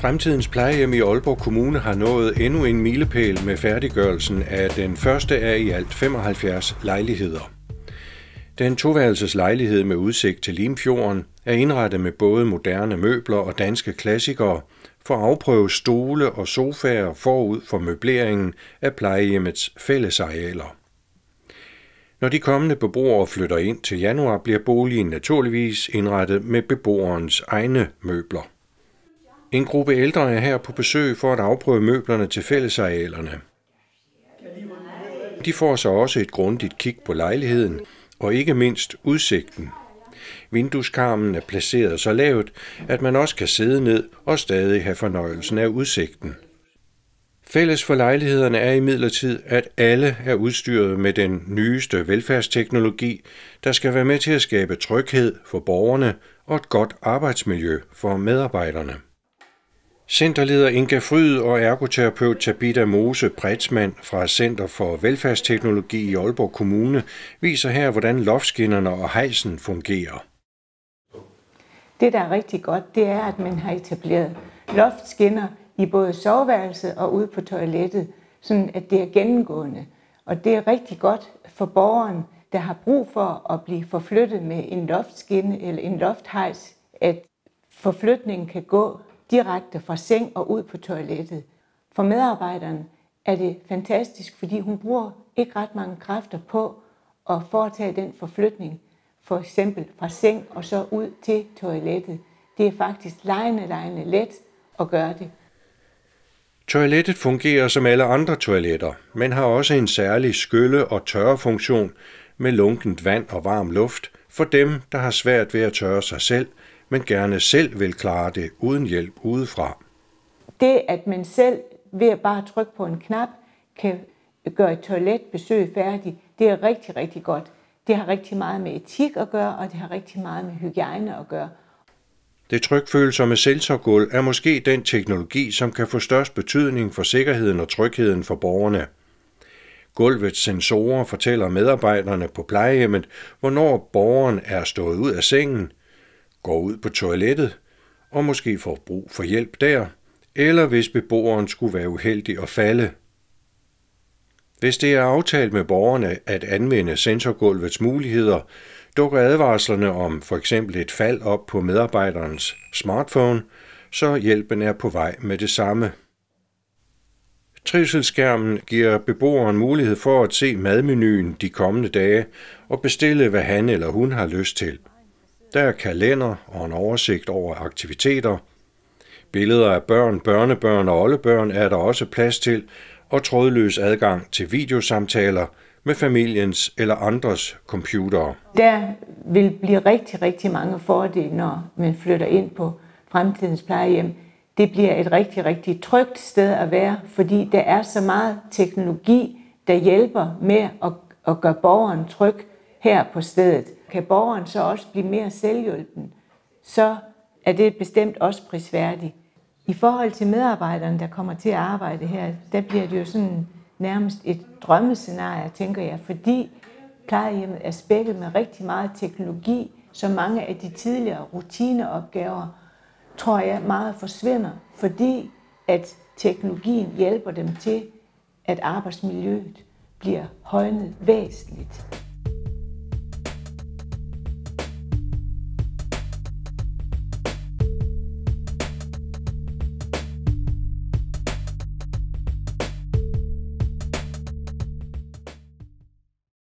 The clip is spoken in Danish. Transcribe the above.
Fremtidens plejehjem i Aalborg Kommune har nået endnu en milepæl med færdiggørelsen af den første af i alt 75 lejligheder. Den toværelses lejlighed med udsigt til Limfjorden er indrettet med både moderne møbler og danske klassikere for at afprøve stole og sofaer forud for møbleringen af plejehjemmets fællesarealer. Når de kommende beboere flytter ind til januar, bliver boligen naturligvis indrettet med beboerens egne møbler. En gruppe ældre er her på besøg for at afprøve møblerne til fællesarealerne. De får så også et grundigt kig på lejligheden og ikke mindst udsigten. Vindueskarmen er placeret så lavt, at man også kan sidde ned og stadig have fornøjelsen af udsigten. Fælles for lejlighederne er imidlertid, at alle er udstyret med den nyeste velfærdsteknologi, der skal være med til at skabe tryghed for borgerne og et godt arbejdsmiljø for medarbejderne. Centerleder Inga Fryd og ergoterapeut Tabitha Mose Pretzmann fra Center for Velfærdsteknologi i Aalborg Kommune viser her, hvordan loftskinnerne og hejsen fungerer. Det, der er rigtig godt, det er, at man har etableret loftskinner i både soveværelset og ude på toilettet, sådan at det er gennemgående. Og det er rigtig godt for borgeren, der har brug for at blive forflyttet med en loftskinne eller en lofthejs, at forflytningen kan gå direkte fra seng og ud på toilettet. For medarbejderen er det fantastisk, fordi hun bruger ikke ret mange kræfter på at foretage den forflytning, for eksempel fra seng og så ud til toilettet. Det er faktisk lejende let at gøre det. Toilettet fungerer som alle andre toiletter, men har også en særlig skylle- og tørrefunktion med lunkent vand og varm luft for dem, der har svært ved at tørre sig selv, men gerne selv vil klare det uden hjælp udefra. Det, at man selv ved at bare trykke på en knap, kan gøre et toiletbesøg færdigt, det er rigtig, rigtig godt. Det har rigtig meget med etik at gøre, og det har rigtig meget med hygiejne at gøre. Det trykfølsomme sensorgulv er måske den teknologi, som kan få størst betydning for sikkerheden og trygheden for borgerne. Gulvets sensorer fortæller medarbejderne på plejehjemmet, hvornår borgeren er stået ud af sengen, går ud på toilettet og måske får brug for hjælp der, eller hvis beboeren skulle være uheldig at falde. Hvis det er aftalt med borgerne at anvende sensorgulvets muligheder, dukker advarslerne om for eksempel et fald op på medarbejderens smartphone, så hjælpen er på vej med det samme. Trivselsskærmen giver beboeren mulighed for at se madmenuen de kommende dage og bestille, hvad han eller hun har lyst til. Der er kalender og en oversigt over aktiviteter. Billeder af børn, børnebørn og oldebørn er der også plads til, og trådløs adgang til videosamtaler med familiens eller andres computere. Der vil blive rigtig mange fordele, når man flytter ind på fremtidens plejehjem. Det bliver et rigtig trygt sted at være, fordi der er så meget teknologi, der hjælper med at gøre borgeren tryg her på stedet. Kan borgeren så også blive mere selvhjulpen, så er det bestemt også prisværdigt. I forhold til medarbejderne, der kommer til at arbejde her, der bliver det jo sådan nærmest et drømmescenarie, tænker jeg, fordi plejehjemmet er spækket med rigtig meget teknologi, så mange af de tidligere rutineopgaver, tror jeg, meget forsvinder, fordi at teknologien hjælper dem til, at arbejdsmiljøet bliver højnet væsentligt.